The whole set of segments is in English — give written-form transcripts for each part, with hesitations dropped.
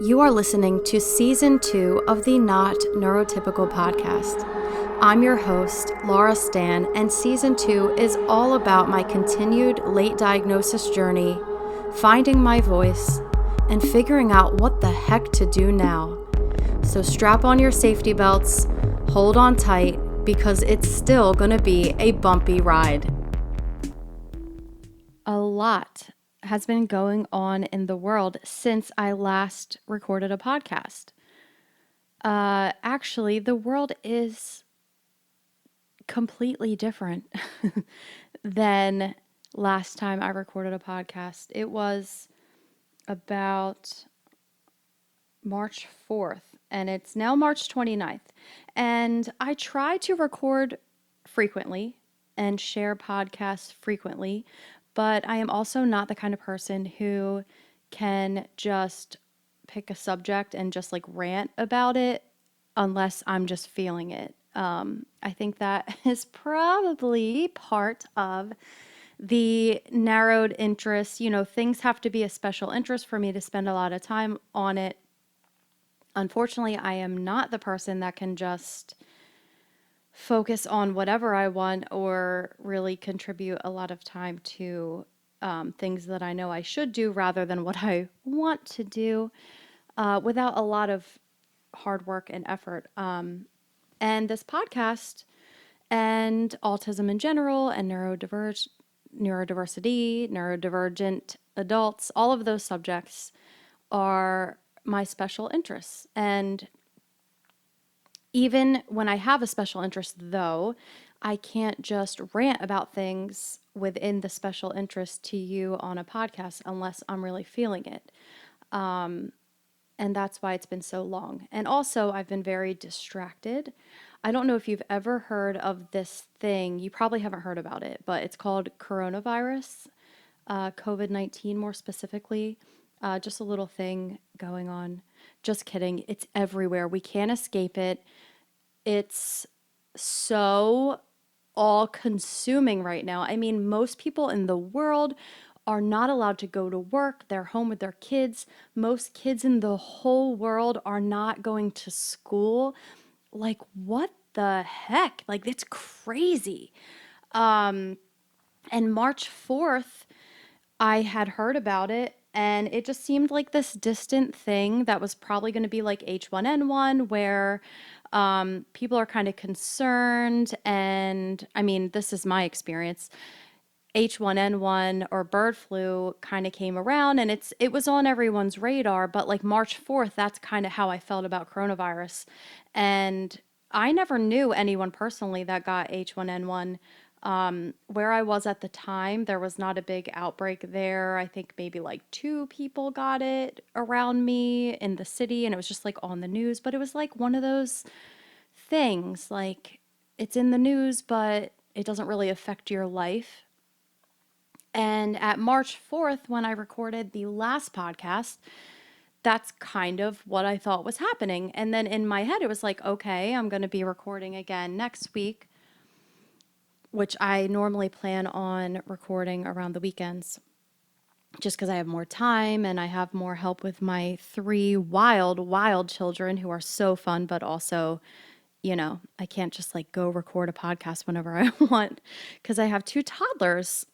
You are listening to Season 2 of the Not Neurotypical podcast. I'm your host, Laura Stan, and Season 2 is all about my continued late diagnosis journey, finding my voice, and figuring out what the heck to do now. So strap on your safety belts, hold on tight, because it's still going to be a bumpy ride. A lot has been going on in the world since I last recorded a podcast. Actually, the world is completely different than last time I recorded a podcast. It was about March 4th, and it's now March 29th. And I try to record frequently and share podcasts frequently, but I am also not the kind of person who can just pick a subject and just like rant about it unless I'm just feeling it. I think that is probably part of the narrowed interest. Things have to be a special interest for me to spend a lot of time on it. Unfortunately, I am not the person that can just focus on whatever I want or really contribute a lot of time to things that I know I should do rather than what I want to do without a lot of hard work and effort. And this podcast and autism in general and neurodiversity, neurodivergent adults, all of those subjects are my special interests. And even when I have a special interest, though, I can't just rant about things within the special interest to you on a podcast unless I'm really feeling it. And that's why it's been so long. And also, I've been very distracted. I don't know if you've ever heard of this thing. You probably haven't heard about it, but it's called coronavirus, COVID-19 more specifically. Just a little thing going on. Just kidding. It's everywhere. We can't escape it. It's so all-consuming right now. I mean, most people in the world are not allowed to go to work. They're home with their kids. Most kids in the whole world are not going to school. Like, what the heck? Like, it's crazy. And March 4th, I had heard about it, and it just seemed like this distant thing that was probably going to be like H1N1, where people are kind of concerned. And I mean, this is my experience. H1N1 or bird flu kind of came around, and it was on everyone's radar, but like March 4th, that's kind of how I felt about coronavirus. And I never knew anyone personally that got H1N1. Where I was at the time, there was not a big outbreak there. I think maybe like 2 people got it around me in the city, and it was just like on the news, but it was like one of those things, like it's in the news, but it doesn't really affect your life. And at March 4th, when I recorded the last podcast, that's kind of what I thought was happening. And then in my head, it was like, okay, I'm going to be recording again next week, which I normally plan on recording around the weekends, just because I have more time and I have more help with my 3 wild, wild children who are so fun, but also, I can't just like go record a podcast whenever I want, because I have 2 toddlers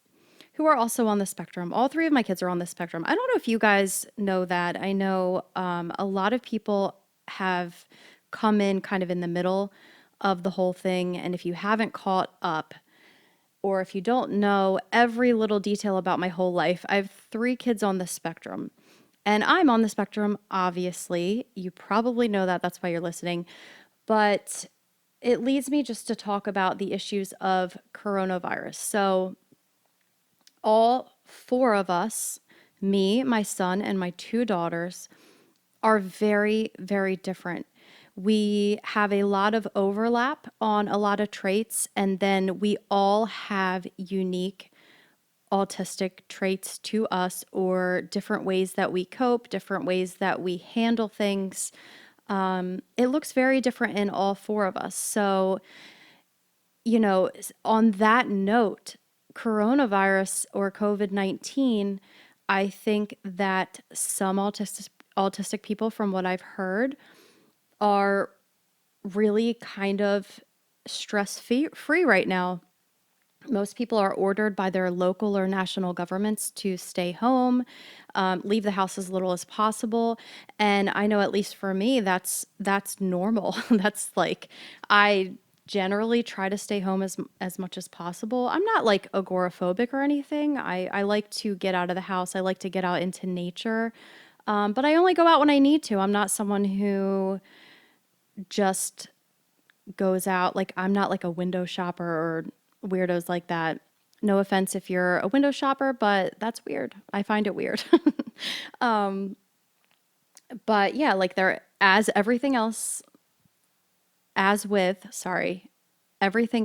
who are also on the spectrum. All 3 of my kids are on the spectrum. I don't know if you guys know that. I know a lot of people have come in kind of in the middle of the whole thing. And if you haven't caught up, or if you don't know every little detail about my whole life, I have 3 kids on the spectrum. And I'm on the spectrum, obviously. You probably know that. That's why you're listening. But it leads me just to talk about the issues of coronavirus. So all 4 of us, me, my son, and my 2 daughters, are very, very different. We have a lot of overlap on a lot of traits, and then we all have unique autistic traits to us, or different ways that we cope, different ways that we handle things. It looks very different in all 4 of us. So, on that note, coronavirus or COVID-19, I think that some autistic people, from what I've heard, are really kind of free right now. Most people are ordered by their local or national governments to stay home, leave the house as little as possible. And I know, at least for me, that's normal. That's like, I generally try to stay home as much as possible. I'm not like agoraphobic or anything. I like to get out of the house. I like to get out into nature. But I only go out when I need to. I'm not someone who just goes out. Like, I'm not like a window shopper or weirdos like that. No offense if you're a window shopper, but that's weird. I find it weird. But yeah, like, there, as everything else, everything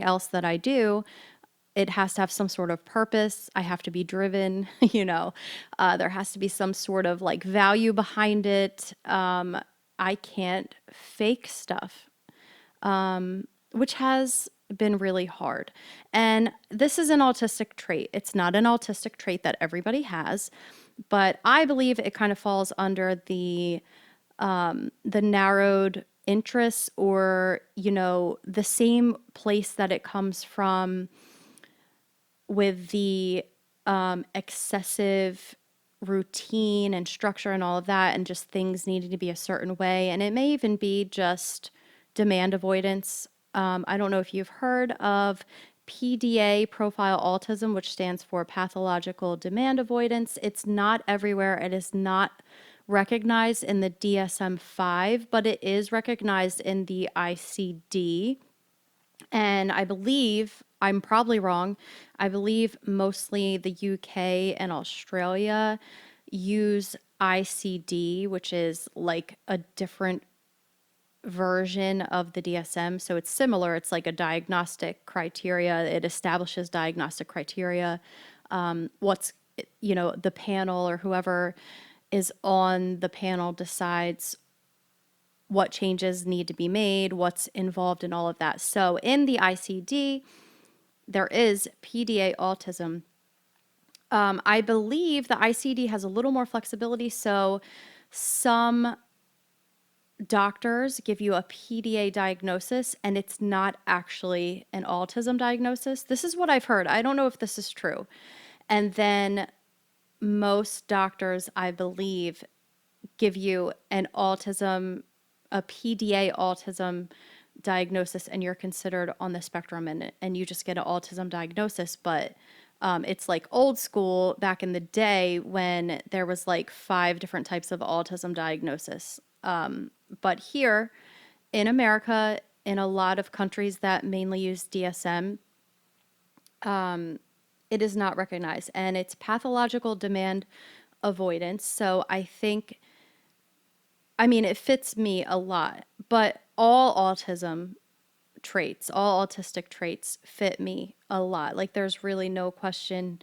else that I do, it has to have some sort of purpose. I have to be driven, there has to be some sort of like value behind it. I can't fake stuff, which has been really hard. And this is an autistic trait. It's not an autistic trait that everybody has, but I believe it kind of falls under the narrowed interests, or, the same place that it comes from with the excessive routine and structure and all of that, and just things needing to be a certain way. And it may even be just demand avoidance. I don't know if you've heard of PDA, profile autism, which stands for pathological demand avoidance. It's not everywhere. It is not recognized in the DSM 5, but it is recognized in the ICD. And I believe, I'm probably wrong, I believe mostly the UK and Australia use ICD, which is like a different version of the DSM. So it's similar. It's like a diagnostic criteria. It establishes diagnostic criteria. The panel or whoever is on the panel decides what changes need to be made, what's involved in all of that. So in the ICD, there is PDA autism. I believe the ICD has a little more flexibility. So some doctors give you a PDA diagnosis and it's not actually an autism diagnosis. This is what I've heard. I don't know if this is true. And then most doctors, I believe, give you a PDA autism diagnosis, and you're considered on the spectrum, and you just get an autism diagnosis. But it's like old school back in the day when there was like 5 different types of autism diagnosis. But here in America, in a lot of countries that mainly use DSM, it is not recognized, and it's pathological demand avoidance. So it fits me a lot, but all autistic traits fit me a lot. Like, there's really no question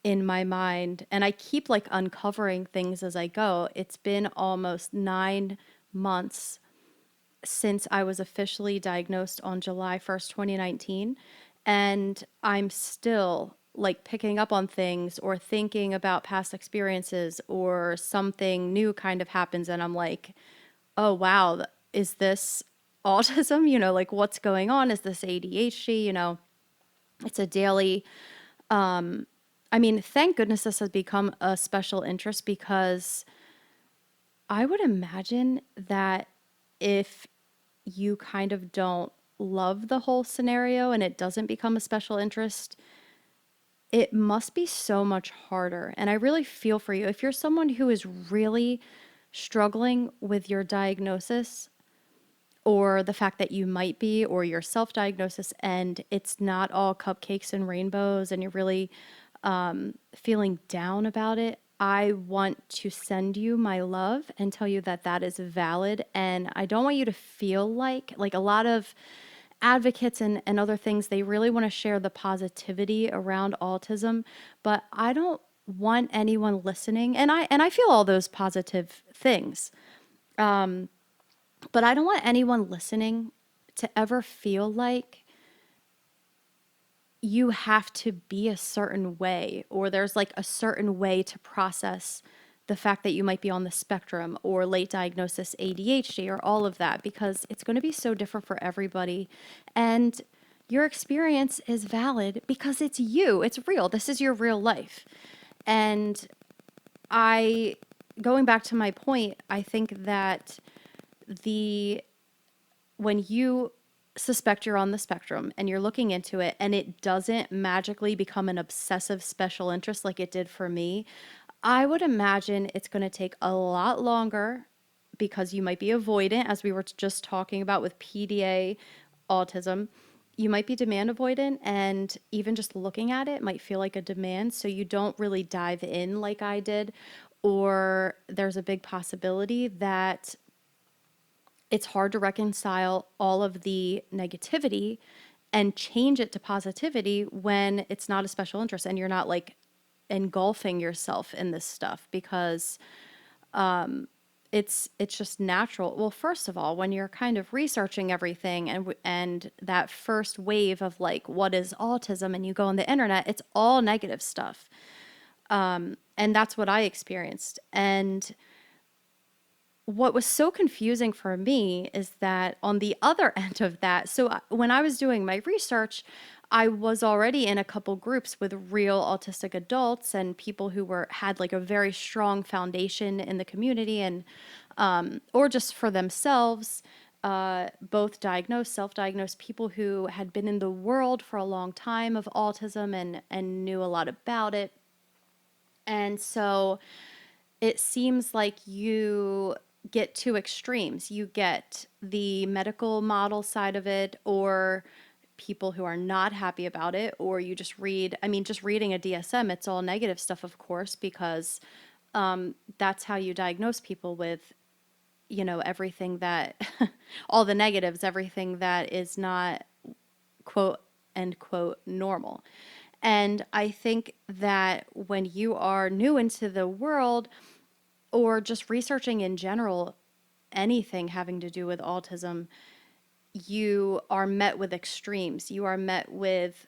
in my mind. And I keep like uncovering things as I go. It's been almost 9 months since I was officially diagnosed on July 1st, 2019. And I'm still like picking up on things or thinking about past experiences, or something new kind of happens and I'm like, oh wow, is this autism? Like, what's going on? Is this ADHD? It's a daily, thank goodness this has become a special interest, because I would imagine that if you kind of don't love the whole scenario and it doesn't become a special interest, it must be so much harder. And I really feel for you. If you're someone who is really struggling with your diagnosis, or the fact that you might be, or your self-diagnosis, and it's not all cupcakes and rainbows, and you're really feeling down about it, I want to send you my love and tell you that that is valid. And I don't want you to feel like a lot of advocates and other things, they really want to share the positivity around autism, but I don't want anyone listening, and I feel all those positive things, but I don't want anyone listening to ever feel like you have to be a certain way, or there's like a certain way to process the fact that you might be on the spectrum or late diagnosis ADHD or all of that, because it's going to be so different for everybody. And your experience is valid because it's you, it's real. This is your real life. And going back to my point, I think that the when you suspect you're on the spectrum and you're looking into it and it doesn't magically become an obsessive special interest like it did for me, I would imagine it's going to take a lot longer because you might be avoidant, as we were just talking about with PDA autism. You might be demand avoidant, and even just looking at it might feel like a demand, so you don't really dive in like I did. Or there's a big possibility that it's hard to reconcile all of the negativity and change it to positivity when it's not a special interest and you're not like engulfing yourself in this stuff, because it's just natural. Well, first of all, when you're kind of researching everything and that first wave of like what is autism and you go on the internet, it's all negative stuff. And that's what I experienced. And what was so confusing for me is that on the other end of that, so when I was doing my research, I was already in a couple groups with real autistic adults and people who had like a very strong foundation in the community, and or just for themselves, both diagnosed, self-diagnosed, people who had been in the world for a long time of autism and knew a lot about it. And so it seems like you get two extremes. You get the medical model side of it, or people who are not happy about it, or you just just reading a DSM, it's all negative stuff, of course, because that's how you diagnose people with, everything that, all the negatives, everything that is not quote unquote normal. And I think that when you are new into the world, or just researching in general, anything having to do with autism, you are met with extremes. You are met with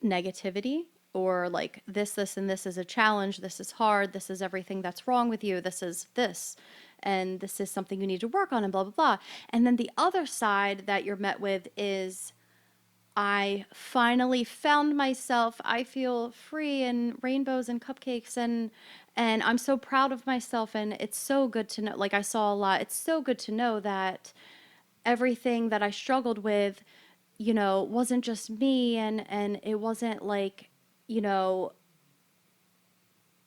negativity, or like this, and this is a challenge. This is hard. This is everything that's wrong with you. This is this. And this is something you need to work on, and blah, blah, blah. And then the other side that you're met with is, I finally found myself. I feel free, and rainbows and cupcakes, and I'm so proud of myself, and it's so good to know. Like, I saw a lot. It's so good to know that everything that I struggled with, wasn't just me, and it wasn't like, you know,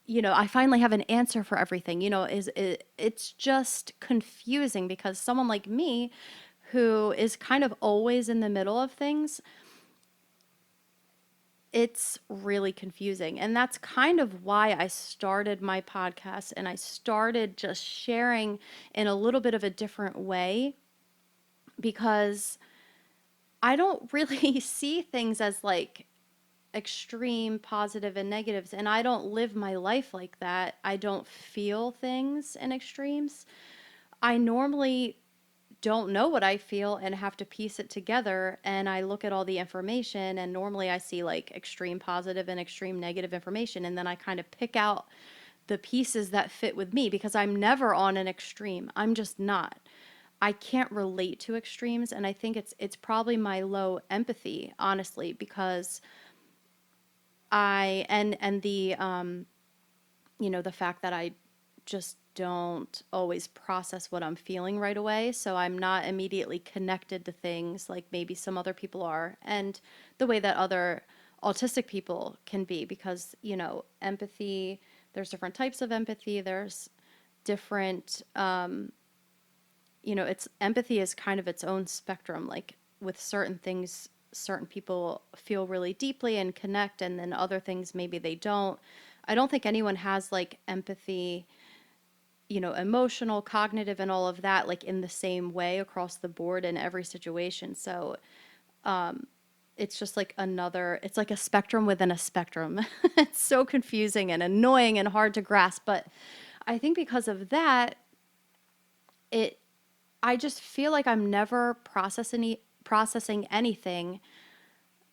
I finally have an answer for everything. It's just confusing because someone like me who is kind of always in the middle of things, it's really confusing. And that's kind of why I started my podcast, and I started just sharing in a little bit of a different way, because I don't really see things as like extreme positive and negatives, and I don't live my life like that. I don't feel things in extremes. I normally don't know what I feel and have to piece it together, and I look at all the information, and normally I see like extreme positive and extreme negative information, and then I kind of pick out the pieces that fit with me, because I'm never on an extreme. I'm just not. I can't relate to extremes, and I think it's probably my low empathy, honestly, because I and the the fact that I just don't always process what I'm feeling right away. So I'm not immediately connected to things like maybe some other people are, and the way that other autistic people can be, because, empathy, there's different types of empathy. There's different, it's empathy is kind of its own spectrum. Like with certain things, certain people feel really deeply and connect, and then other things maybe they don't. I don't think anyone has like empathy, emotional, cognitive, and all of that, like in the same way across the board in every situation. So it's just like it's like a spectrum within a spectrum. It's so confusing and annoying and hard to grasp. But I think because of that, I just feel like I'm never processing anything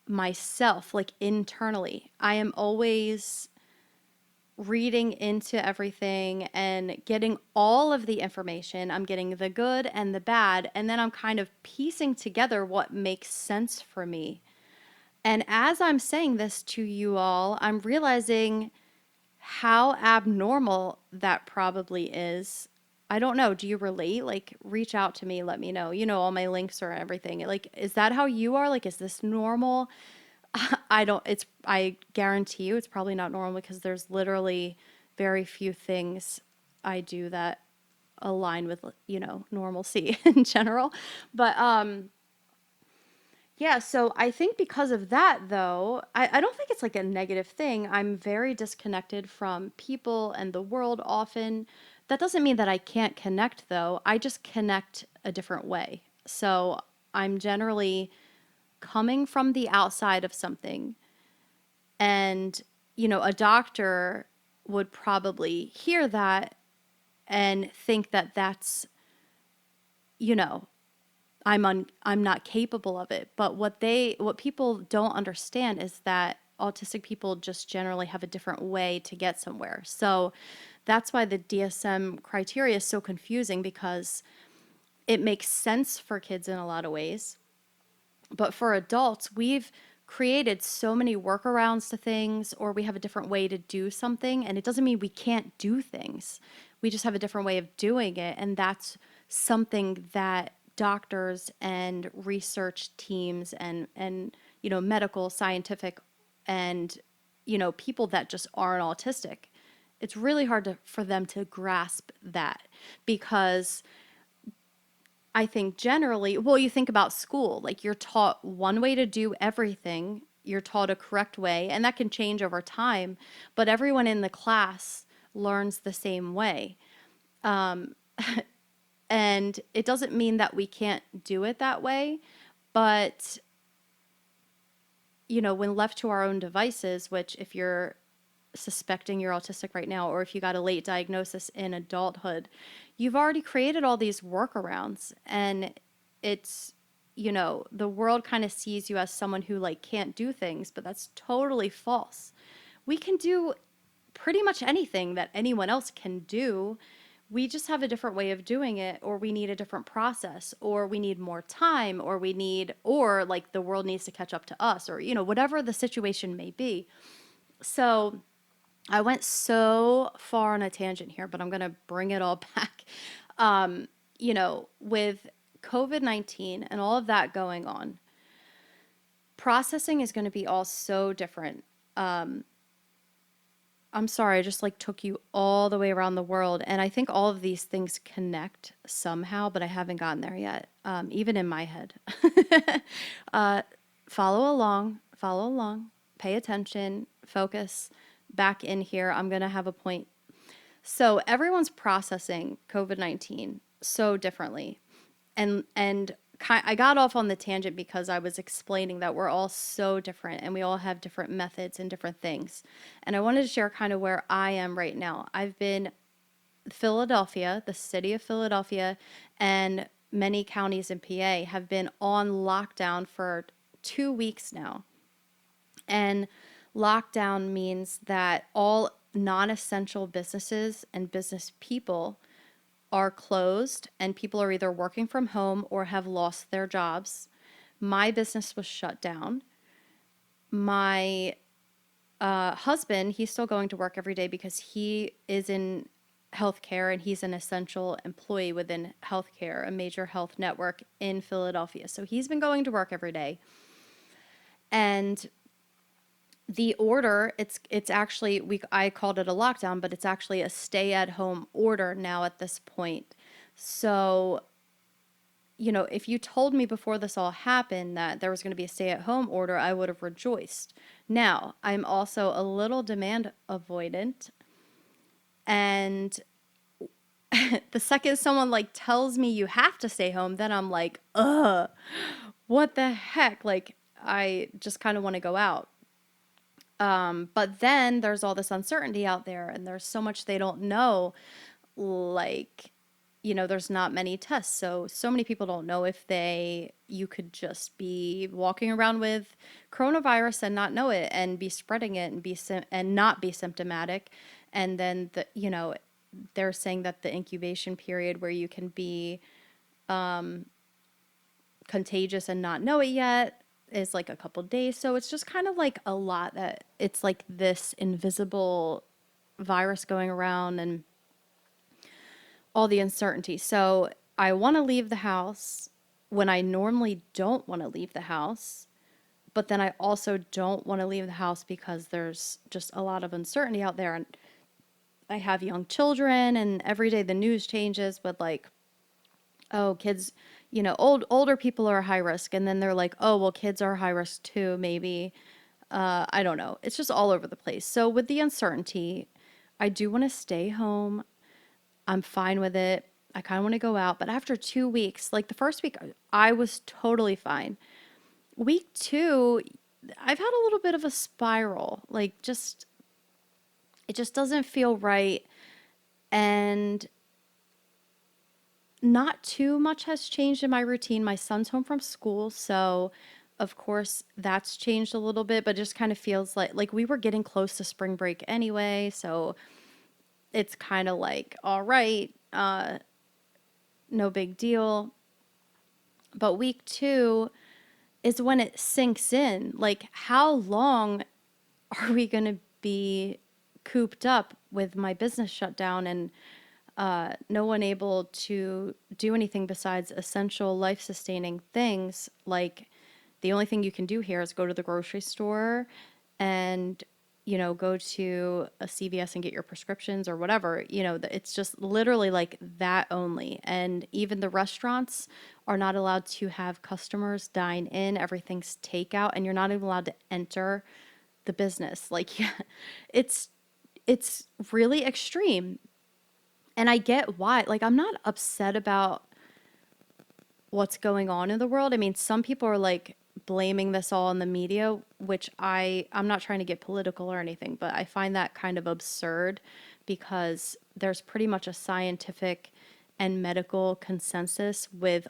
myself, like internally. I am always reading into everything and getting all of the information. I'm getting the good and the bad, and then I'm kind of piecing together what makes sense for me. And as I'm saying this to you all, I'm realizing how abnormal that probably is. I don't know. Do you relate? Like, reach out to me, let me know. You know, all my links or everything. Like, is that how you are? Like, is this normal? I guarantee you it's probably not normal because there's literally very few things I do that align with, normalcy in general. But, yeah, so I think because of that, though, I don't think it's like a negative thing. I'm very disconnected from people and the world often. That doesn't mean that I can't connect, though. I just connect a different way. So I'm generally coming from the outside of something. And, a doctor would probably hear that and think that that's, you know, I'm not capable of it. But what people don't understand is that autistic people just generally have a different way to get somewhere. So that's why the DSM criteria is so confusing, because it makes sense for kids in a lot of ways. But for adults, we've created so many workarounds to things, or we have a different way to do something. And it doesn't mean we can't do things. We just have a different way of doing it. And that's something that doctors and research teams and medical, scientific, and, people that just aren't autistic, it's really hard for them to grasp that, because I think generally, well, you think about school, like you're taught one way to do everything, you're taught a correct way, and that can change over time, but everyone in the class learns the same way. Um, and it doesn't mean that we can't do it that way, but, when left to our own devices, which if you're suspecting you're autistic right now, or if you got a late diagnosis in adulthood, you've already created all these workarounds. And it's, the world kind of sees you as someone who like can't do things, but that's totally false. We can do pretty much anything that anyone else can do. We just have a different way of doing it, or we need a different process, or we need more time, or like the world needs to catch up to us, or, whatever the situation may be. So I went so far on a tangent here, but I'm going to bring it all back. With COVID-19 and all of that going on, processing is going to be all so different. I'm sorry, I just like took you all the way around the world. And I think all of these things connect somehow, but I haven't gotten there yet, even in my head. uh, follow along, pay attention, focus back in here. I'm going to have a point. So everyone's processing COVID-19 so differently. And I got off on the tangent because I was explaining that we're all so different and we all have different methods and different things. And I wanted to share kind of where I am right now. I've been Philadelphia, the city of Philadelphia, and many counties in PA have been on lockdown for 2 weeks now. And lockdown means that all non-essential businesses and business people are closed, and people are either working from home or have lost their jobs. My business was shut down. My husband, he's still going to work every day because he is in healthcare and he's an essential employee within healthcare, a major health network in Philadelphia. So he's been going to work every day. And the order, it's actually, I called it a lockdown, but it's actually a stay-at-home order now at this point. So, if you told me before this all happened that there was going to be a stay-at-home order, I would have rejoiced. Now, I'm also a little demand avoidant, and the second someone like tells me you have to stay home, then I'm like, ugh, what the heck? Like, I just kind of want to go out. But then there's all this uncertainty out there, and there's so much they don't know. Like, there's not many tests. So many people don't know if you could just be walking around with coronavirus and not know it and be spreading it and and not be symptomatic. And then they're saying that the incubation period where you can be contagious and not know it yet is like a couple days. So it's just kind of like a lot that it's like this invisible virus going around and all the uncertainty. So I want to leave the house when I normally don't want to leave the house. But then I also don't want to leave the house because there's just a lot of uncertainty out there. And I have young children, and every day the news changes with like, oh, kids, older people are high risk. And then they're like, oh, well, kids are high risk too, maybe. I don't know. It's just all over the place. So with the uncertainty, I do want to stay home. I'm fine with it. I kind of want to go out. But after 2 weeks, like the first week, I was totally fine. Week two, I've had a little bit of a spiral. Like, it just doesn't feel right. And not too much has changed in my routine. My son's home from school, so of course that's changed a little bit, but it just kind of feels like we were getting close to spring break anyway, so it's kind of like, all right, no big deal. But week two is when it sinks in. Like, how long are we going to be cooped up with my business shut down and no one able to do anything besides essential life sustaining things? Like, the only thing you can do here is go to the grocery store and go to a CVS and get your prescriptions or whatever. It's just literally like that only. And even the restaurants are not allowed to have customers dine in. Everything's takeout, and you're not even allowed to enter the business. Like, yeah, it's it's really extreme. And I get why. Like, I'm not upset about what's going on in the world. I mean, some people are like blaming this all on the media, which I'm not trying to get political or anything, but I find that kind of absurd because there's pretty much a scientific and medical consensus with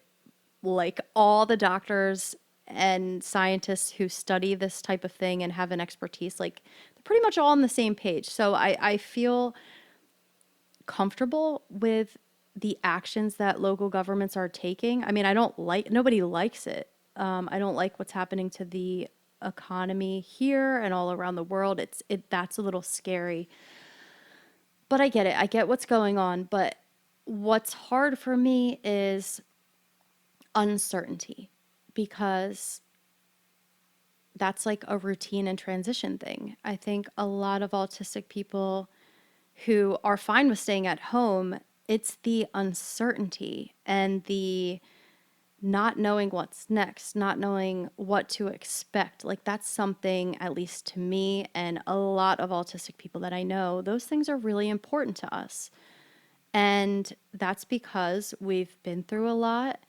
like all the doctors and scientists who study this type of thing and have an expertise, like they're pretty much all on the same page. So I feel comfortable with the actions that local governments are taking. I mean, nobody likes it. I don't like what's happening to the economy here and all around the world. That's a little scary. But I get it. I get what's going on. But what's hard for me is uncertainty, because that's like a routine and transition thing. I think a lot of autistic people who are fine with staying at home, it's the uncertainty and the not knowing what's next, not knowing what to expect. Like, that's something, at least to me and a lot of autistic people that I know, those things are really important to us. And that's because we've been through a lot.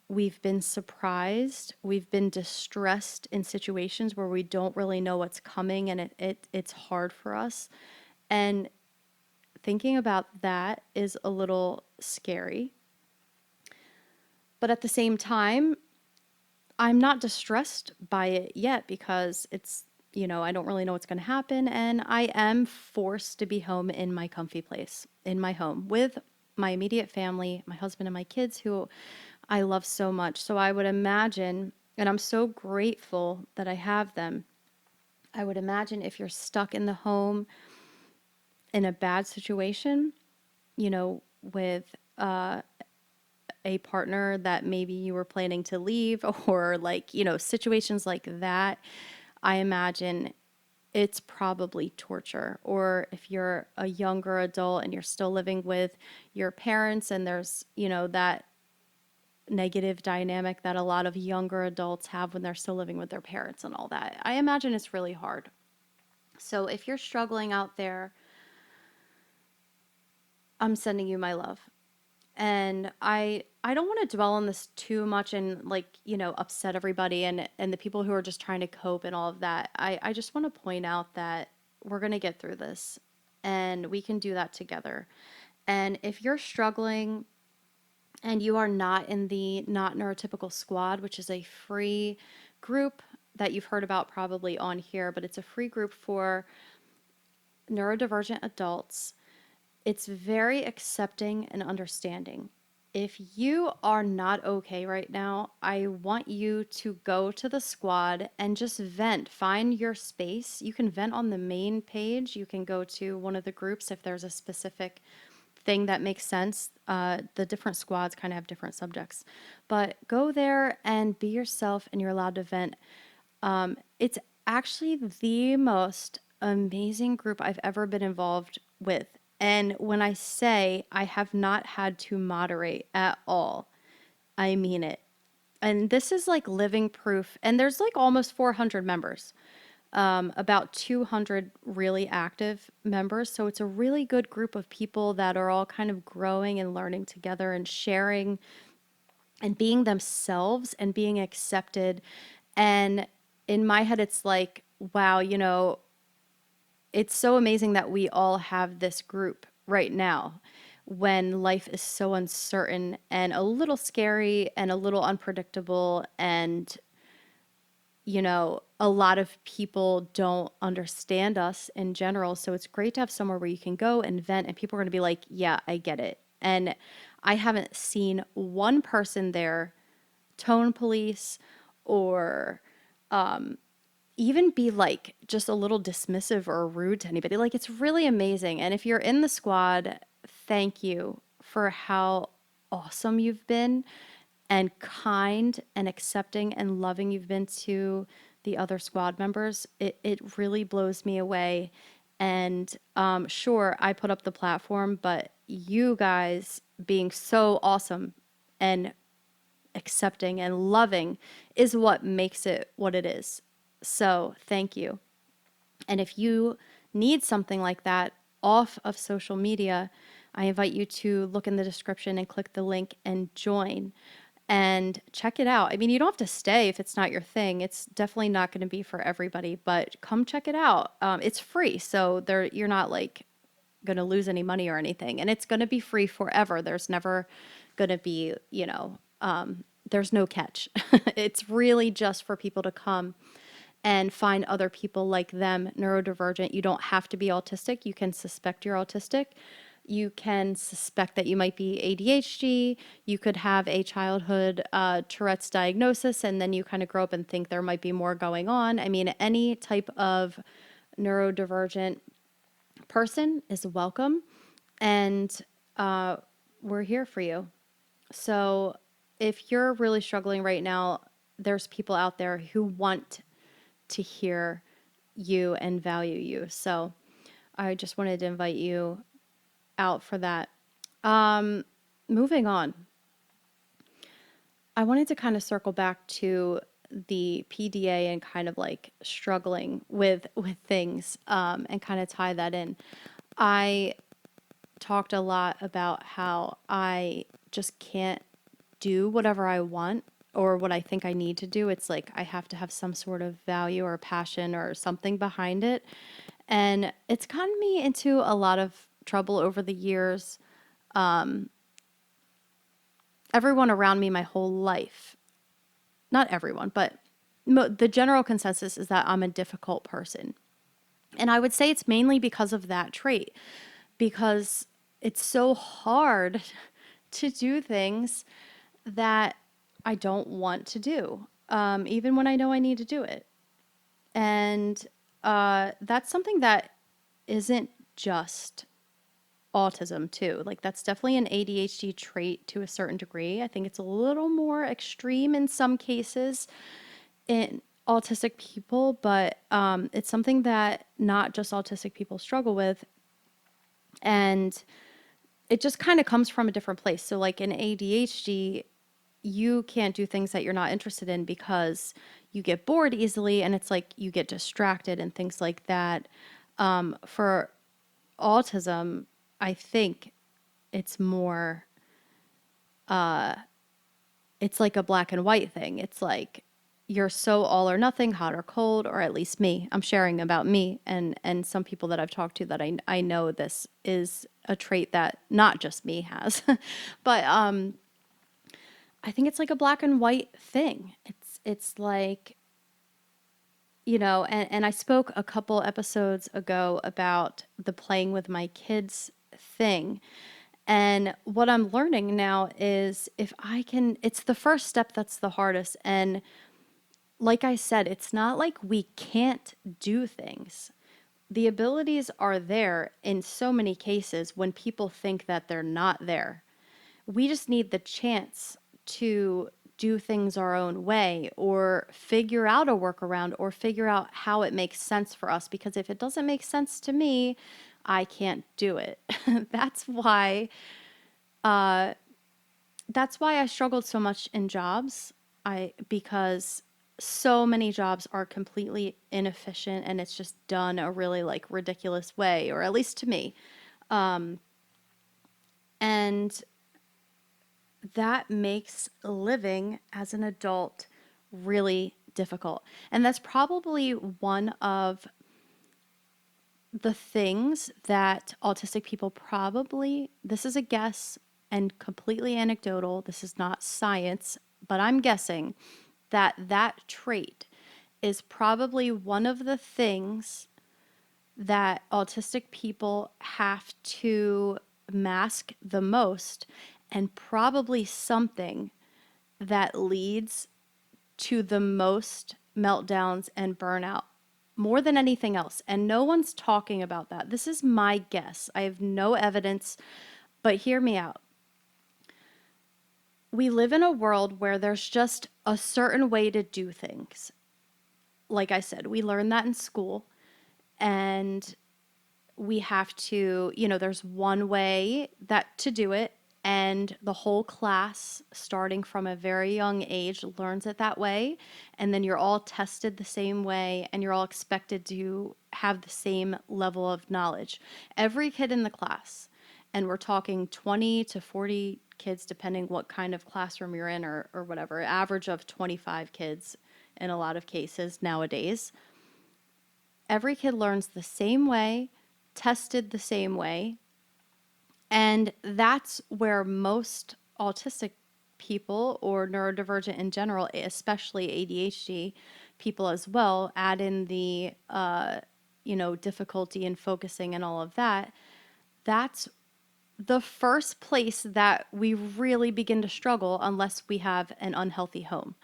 We've been surprised. We've been distressed in situations where we don't really know what's coming, and it's hard for us. And thinking about that is a little scary. But at the same time, I'm not distressed by it yet because I don't really know what's going to happen. And I am forced to be home in my comfy place, in my home with my immediate family, my husband and my kids, who I love so much. So I would imagine, and I'm so grateful that I have them. I would imagine if you're stuck in the home in a bad situation, with a partner that maybe you were planning to leave, or like, situations like that, I imagine it's probably torture. Or if you're a younger adult and you're still living with your parents and there's, that negative dynamic that a lot of younger adults have when they're still living with their parents and all that, I imagine it's really hard. So if you're struggling out there, I'm sending you my love. And I don't want to dwell on this too much and like, upset everybody and the people who are just trying to cope and all of that. I just want to point out that we're going to get through this and we can do that together. And if you're struggling, and you are not in the Not Neurotypical Squad, which is a free group that you've heard about probably on here, but it's a free group for neurodivergent adults. It's very accepting and understanding. If you are not okay right now, I want you to go to the squad and just vent. Find your space. You can vent on the main page. You can go to one of the groups if there's a specific thing that makes sense. The different squads kind of have different subjects, but go there and be yourself, and you're allowed to vent. It's actually the most amazing group I've ever been involved with. And when I say I have not had to moderate at all, I mean it. And this is like living proof. And there's like almost 400 members, about 200 really active members. So it's a really good group of people that are all kind of growing and learning together and sharing and being themselves and being accepted. And in my head, it's like, wow, it's so amazing that we all have this group right now when life is so uncertain and a little scary and a little unpredictable. And, a lot of people don't understand us in general. So it's great to have somewhere where you can go and vent, and people are going to be like, yeah, I get it. And I haven't seen one person there tone police or even be like just a little dismissive or rude to anybody. Like, it's really amazing. And if you're in the squad, thank you for how awesome you've been and kind and accepting and loving you've been to the other squad members. It really blows me away. And sure, I put up the platform, but you guys being so awesome and accepting and loving is what makes it what it is. So thank you. And if you need something like that off of social media, I invite you to look in the description and click the link and join and check it out. I mean, you don't have to stay if it's not your thing. It's definitely not going to be for everybody, but come check it out. It's free, so you're not like going to lose any money or anything, and it's going to be free forever. There's never going to be, there's no catch. It's really just for people to come and find other people like them, neurodivergent. You don't have to be autistic. You can suspect you're autistic. You can suspect that you might be ADHD. You could have a childhood Tourette's diagnosis, and then you kind of grow up and think there might be more going on. I mean, any type of neurodivergent person is welcome, and we're here for you. So if you're really struggling right now, there's people out there who want to hear you and value you. So I just wanted to invite you out for that. Moving on, I wanted to kind of circle back to the PDA and kind of like struggling with things, and kind of tie that in. I talked a lot about how I just can't do whatever I want or what I think I need to do. It's like I have to have some sort of value or passion or something behind it. And it's gotten me into a lot of trouble over the years. Everyone around me my whole life, not everyone, but the general consensus is that I'm a difficult person. And I would say it's mainly because of that trait, because it's so hard to do things that I don't want to do, even when I know I need to do it. And that's something that isn't just autism, too. Like, that's definitely an ADHD trait to a certain degree. I think it's a little more extreme in some cases in autistic people, but it's something that not just autistic people struggle with. And it just kind of comes from a different place. So, like in ADHD, you can't do things that you're not interested in because you get bored easily, and it's like you get distracted and things like that. For autism, I think it's more, it's like a black and white thing. It's like you're so all or nothing, hot or cold, or at least me. I'm sharing about me and some people that I've talked to that I know this is a trait that not just me has. But I think it's like a black and white thing. It's like, and I spoke a couple episodes ago about the playing with my kids thing. And what I'm learning now is if I can, it's the first step that's the hardest. And like I said, it's not like we can't do things. The abilities are there in so many cases when people think that they're not there. We just need the chance to do things our own way or figure out a workaround or figure out how it makes sense for us. Because if it doesn't make sense to me, I can't do it. That's why that's why I struggled so much in jobs. Because so many jobs are completely inefficient and it's just done a really like ridiculous way, or at least to me. And that makes living as an adult really difficult. And that's probably one of the things that autistic people probably, this is a guess and completely anecdotal, this is not science, but I'm guessing that that trait is probably one of the things that autistic people have to mask the most, and probably something that leads to the most meltdowns and burnout more than anything else. And no one's talking about that. This is my guess. I have no evidence, but hear me out. We live in a world where there's just a certain way to do things. Like I said, we learn that in school, and we have to, there's one way that to do it, and the whole class, starting from a very young age, learns it that way. And then you're all tested the same way, and you're all expected to have the same level of knowledge. Every kid in the class, and we're talking 20 to 40 kids, depending what kind of classroom you're in, or whatever, average of 25 kids in a lot of cases nowadays. Every kid learns the same way, tested the same way, and that's where most autistic people, or neurodivergent in general, especially ADHD people as well, add in the, difficulty in focusing and all of that. That's the first place that we really begin to struggle unless we have an unhealthy home.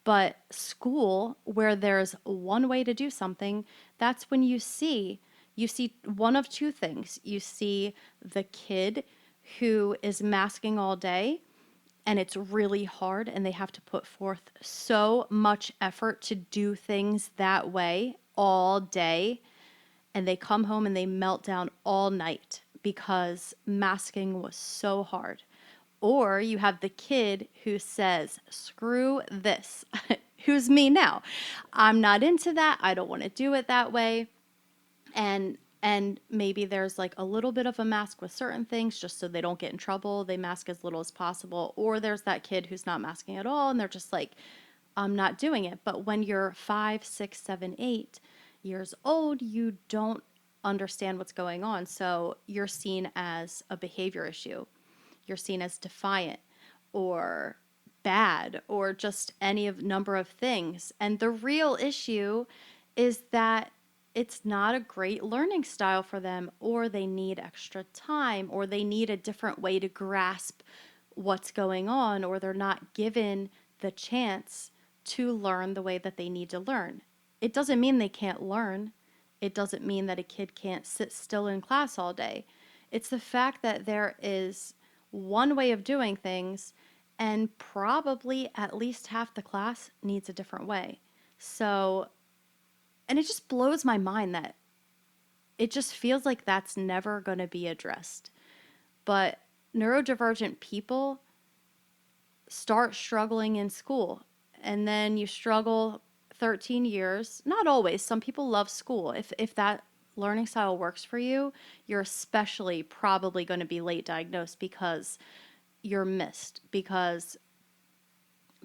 But school, where there's one way to do something, that's when you see one of two things. You see the kid who is masking all day, and it's really hard, and they have to put forth so much effort to do things that way all day, and they come home and they melt down all night because masking was so hard. Or you have the kid who says, screw this. Who's me now? I'm not into that. I don't want to do it that way. And maybe there's like a little bit of a mask with certain things just so they don't get in trouble. They mask as little as possible. Or there's that kid who's not masking at all, and they're just like, I'm not doing it. But when you're 5, 6, 7, 8 years old, you don't understand what's going on. So you're seen as a behavior issue. You're seen as defiant or bad, or just any of number of things. And the real issue is that it's not a great learning style for them, or they need extra time, or they need a different way to grasp what's going on, or they're not given the chance to learn the way that they need to learn. It doesn't mean they can't learn. It doesn't mean that a kid can't sit still in class all day. It's the fact that there is one way of doing things, and probably at least half the class needs a different way. So, and it just blows my mind that it just feels like that's never going to be addressed. But neurodivergent people start struggling in school, and then you struggle 13 years. Not always. Some people love school. If that learning style works for you, you're especially probably going to be late diagnosed because you're missed, because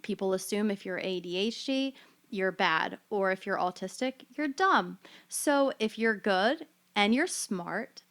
people assume if you're ADHD, you're bad, or if you're autistic, you're dumb. So if you're good and you're smart,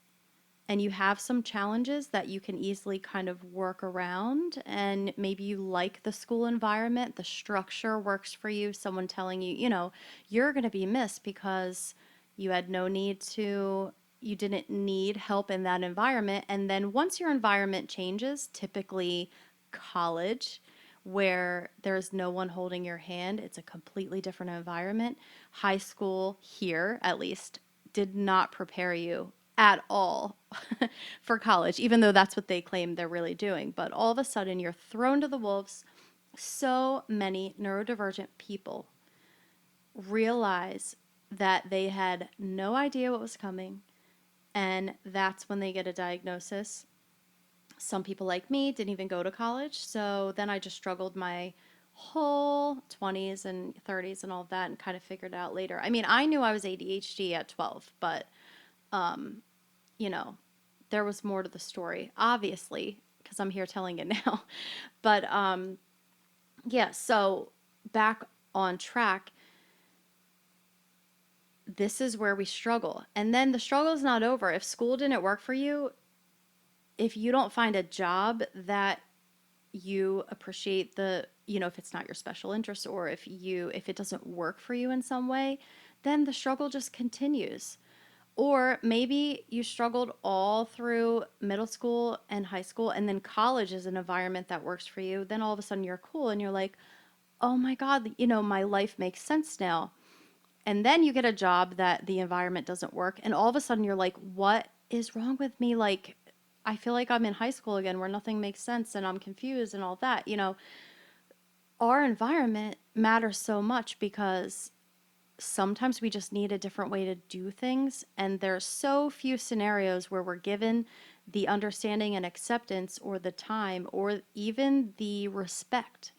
and you have some challenges that you can easily kind of work around, and maybe you like the school environment, the structure works for you, someone telling you, you're going to be missed because you had no need to, you didn't need help in that environment. And then once your environment changes, typically college, where there's no one holding your hand, it's a completely different environment. High school, here at least, did not prepare you at all for college, even though that's what they claim they're really doing. But all of a sudden, you're thrown to the wolves. So many neurodivergent people realize that they had no idea what was coming, and that's when they get a diagnosis. Some people like me didn't even go to college, so then I just struggled my whole 20s and 30s and all of that and kind of figured it out later. I mean, I knew I was ADHD at 12, but you know, there was more to the story, obviously, because I'm here telling it now. But yeah, so back on track, this is where we struggle. And then the struggle is not over. If school didn't work for you, if you don't find a job that you appreciate if it's not your special interest, or if it doesn't work for you in some way, then the struggle just continues. Or maybe you struggled all through middle school and high school, and then college is an environment that works for you. Then all of a sudden you're cool and you're like, oh my God, my life makes sense now. And then you get a job that the environment doesn't work. And all of a sudden you're like, what is wrong with me? Like, I feel like I'm in high school again where nothing makes sense and I'm confused and all that. Our environment matters so much because sometimes we just need a different way to do things. And there's so few scenarios where we're given the understanding and acceptance or the time or even the respect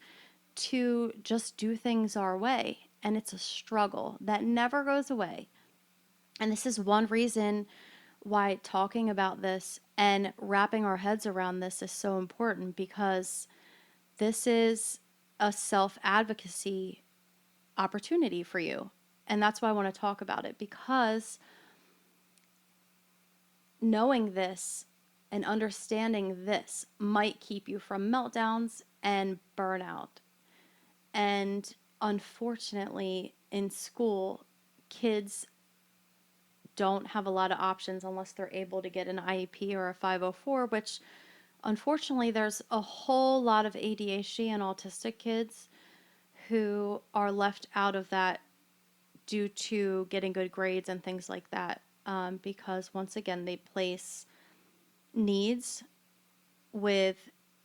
to just do things our way. And it's a struggle that never goes away. And this is one reason why talking about this and wrapping our heads around this is so important, because this is a self advocacy opportunity for you. And that's why I want to talk about it, because knowing this and understanding this might keep you from meltdowns and burnout. And unfortunately, in school, kids don't have a lot of options unless they're able to get an IEP or a 504, which unfortunately there's a whole lot of ADHD and autistic kids who are left out of that due to getting good grades and things like that. Because once again, they place needs with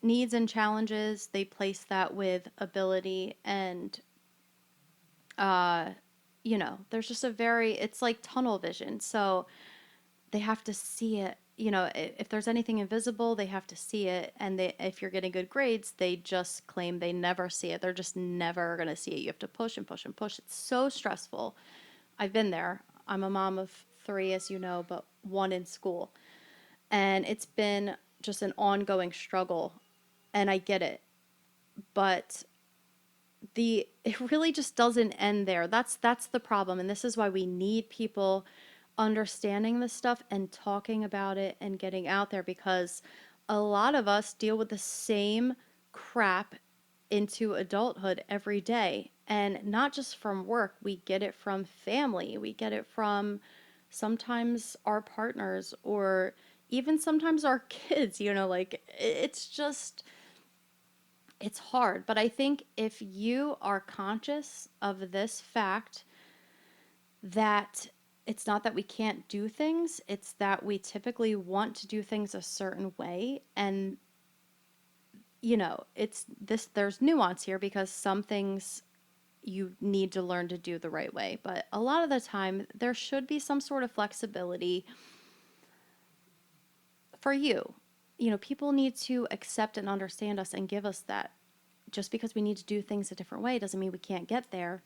needs and challenges, they place that with ability, and there's just it's like tunnel vision. So they have to see it. If there's anything invisible, they have to see it. And if you're getting good grades, they just claim they never see it. They're just never going to see it. You have to push and push and push. It's so stressful. I've been there. I'm a mom of 3, as you know, but 1 in school. And it's been just an ongoing struggle. And I get it. But it really just doesn't end there. That's the problem. And this is why we need people understanding this stuff and talking about it and getting out there, because a lot of us deal with the same crap into adulthood every day. And not just from work, we get it from family, we get it from sometimes our partners, or even sometimes our kids, it's just, it's hard. But I think if you are conscious of this fact, that it's not that we can't do things, it's that we typically want to do things a certain way. And, there's nuance here, because some things you need to learn to do the right way. But a lot of the time, there should be some sort of flexibility for you. People need to accept and understand us and give us that. Just because we need to do things a different way doesn't mean we can't get there.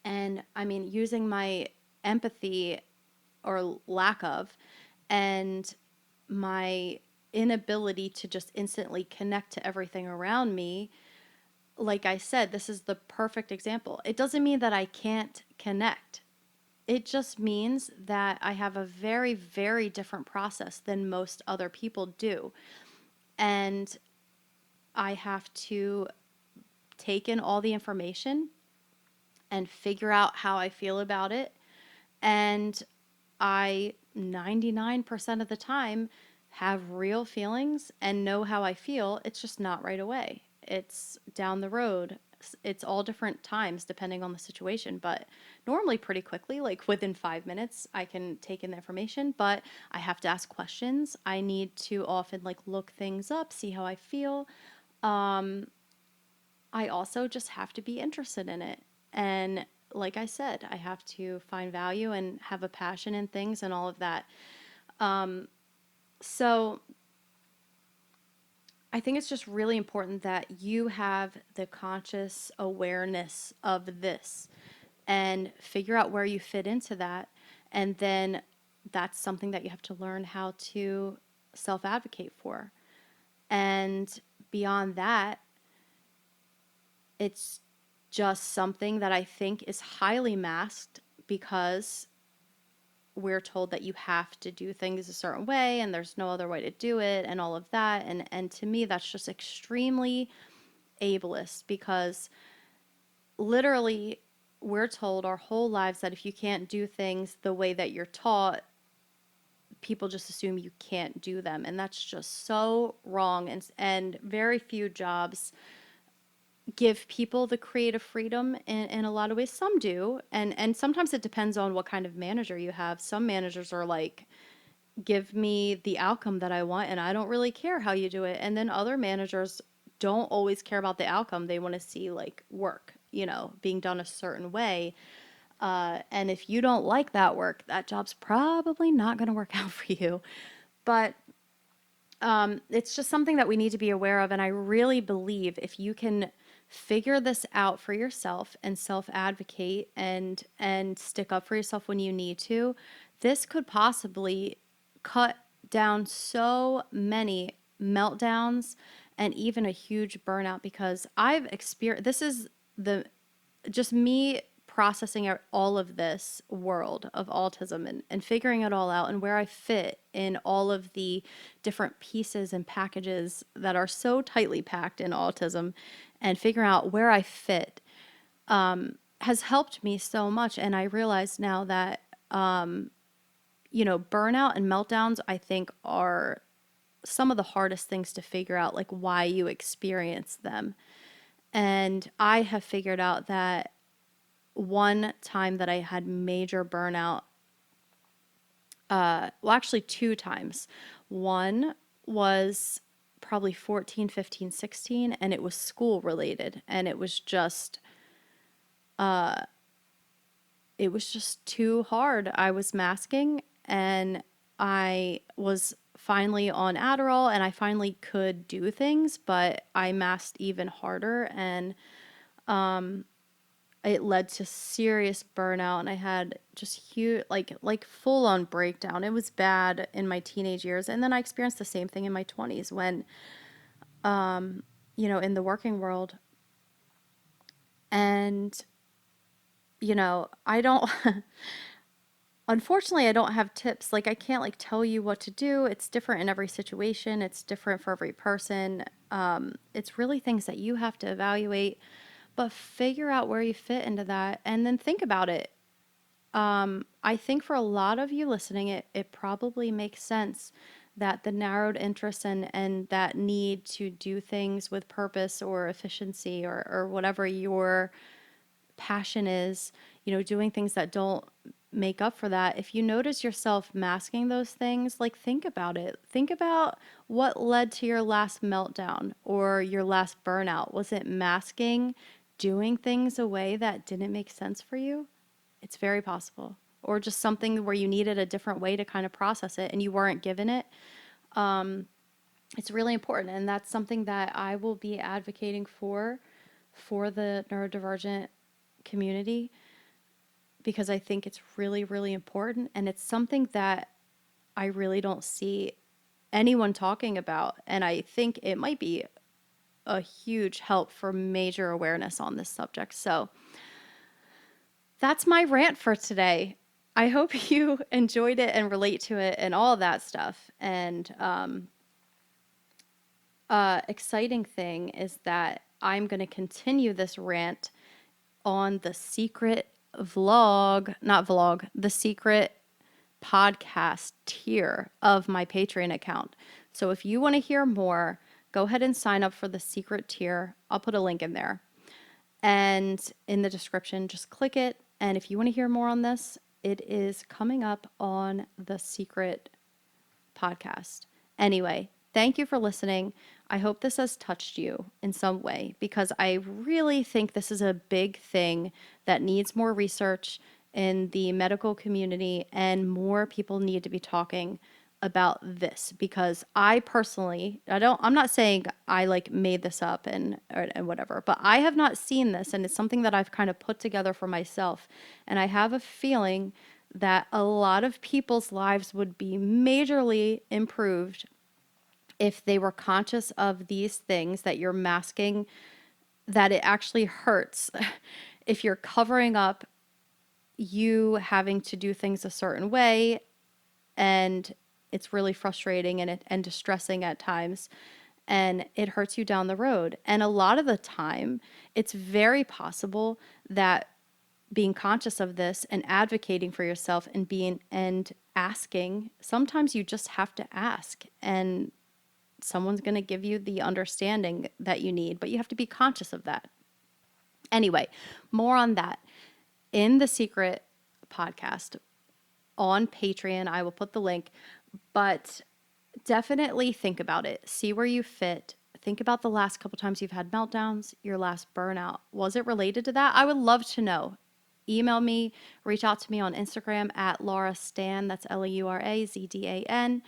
And I mean, using my empathy, or lack of, and my inability to just instantly connect to everything around me, like I said, this is the perfect example. It doesn't mean that I can't connect. It just means that I have a very, very different process than most other people do. And I have to take in all the information and figure out how I feel about it. And I 99% of the time have real feelings and know how I feel. It's just not right away. It's down the road. It's all different times depending on the situation, but normally pretty quickly, like within 5 minutes, I can take in the information, but I have to ask questions. I need to often like look things up, see how I feel. I also just have to be interested in it. And like I said, I have to find value and have a passion in things and all of that. So I think it's just really important that you have the conscious awareness of this and figure out where you fit into that. And then that's something that you have to learn how to self advocate for. And beyond that, it's just something that I think is highly masked because we're told that you have to do things a certain way and there's no other way to do it and all of that. And to me, that's just extremely ableist because literally we're told our whole lives that if you can't do things the way that you're taught, people just assume you can't do them. And that's just so wrong. And very few jobs give people the creative freedom in a lot of ways. Some do. And sometimes it depends on what kind of manager you have. Some managers are like, give me the outcome that I want and I don't really care how you do it. And then other managers don't always care about the outcome. They want to see like work, being done a certain way. And if you don't like that work, that job's probably not going to work out for you. But it's just something that we need to be aware of. And I really believe if you can figure this out for yourself and self-advocate and stick up for yourself when you need to, this could possibly cut down so many meltdowns and even a huge burnout because I've experienced this is the just me processing out all of this world of autism and figuring it all out and where I fit in all of the different pieces and packages that are so tightly packed in autism and figuring out where I fit has helped me so much. And I realize now that, burnout and meltdowns, I think, are some of the hardest things to figure out, like why you experience them. And I have figured out that one time that I had major burnout, well, actually two times. One was probably 14, 15, 16, and it was school related. And it was just too hard. I was masking and I was finally on Adderall and I finally could do things, but I masked even harder and it led to serious burnout and I had just huge like full on breakdown. It was bad in my teenage years and then I experienced the same thing in my 20s when in the working world. And I don't unfortunately I don't have tips. Like I can't like tell you what to do. It's different in every situation. It's different for every person. It's really things that you have to evaluate, but figure out where you fit into that and then think about it. I think for a lot of you listening, it probably makes sense that the narrowed interest and that need to do things with purpose or efficiency or whatever your passion is, doing things that don't make up for that. If you notice yourself masking those things, like think about it. Think about what led to your last meltdown or your last burnout. Was it masking doing things a way that didn't make sense for you? It's very possible. Or just something where you needed a different way to kind of process it and you weren't given it. It's really important. And that's something that I will be advocating for the neurodivergent community because I think it's really, really important. And it's something that I really don't see anyone talking about. And I think it might be a huge help for major awareness on this subject. So that's my rant for today. I hope you enjoyed it and relate to it and all that stuff. And exciting thing is that I'm going to continue this rant on the secret vlog, not vlog, the secret podcast tier of my Patreon account. So if you want to hear more, go ahead and sign up for the secret tier. I'll put a link in there. And in the description, just click it. And if you want to hear more on this, it is coming up on the secret podcast. Anyway, thank you for listening. I hope this has touched you in some way because I really think this is a big thing that needs more research in the medical community, and more people need to be talking about this because I personally, I'm not saying I like made this up and whatever, but I have not seen this, and it's something that I've kind of put together for myself. And I have a feeling that a lot of people's lives would be majorly improved if they were conscious of these things that you're masking, that it actually hurts if you're covering up you having to do things a certain way, and it's really frustrating and distressing at times, and it hurts you down the road. And a lot of the time, it's very possible that being conscious of this and advocating for yourself and asking, sometimes you just have to ask, and someone's going to give you the understanding that you need, but you have to be conscious of that. Anyway, more on that in the secret podcast on Patreon. I will put the link, but definitely think about it. See where you fit. Think about the last couple times you've had meltdowns, your last burnout. Was it related to that? I would love to know. Email me, reach out to me on Instagram at Laura Stan. That's LaurazDan.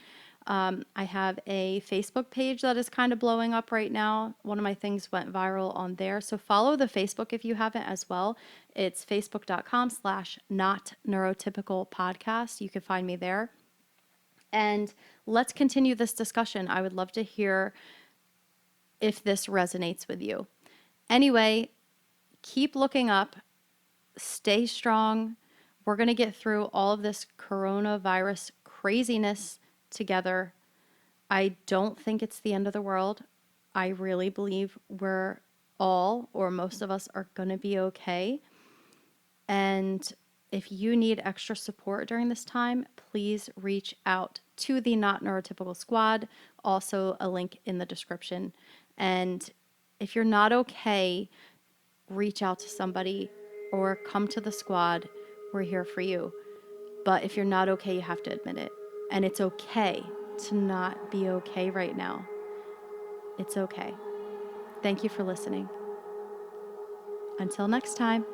I have a Facebook page that is kind of blowing up right now. One of my things went viral on there. So follow the Facebook if you haven't as well. It's facebook.com/NotNeurotypicalPodcast. You can find me there. And let's continue this discussion. I would love to hear if this resonates with you. Anyway, keep looking up. Stay strong. We're going to get through all of this coronavirus craziness together. I don't think it's the end of the world. I really believe we're all, or most of us, are going to be okay. And if you need extra support during this time, please reach out to the Not Neurotypical Squad. Also, a link in the description. And if you're not okay, reach out to somebody or come to the squad. We're here for you. But if you're not okay, you have to admit it. And it's okay to not be okay right now. It's okay. Thank you for listening. Until next time.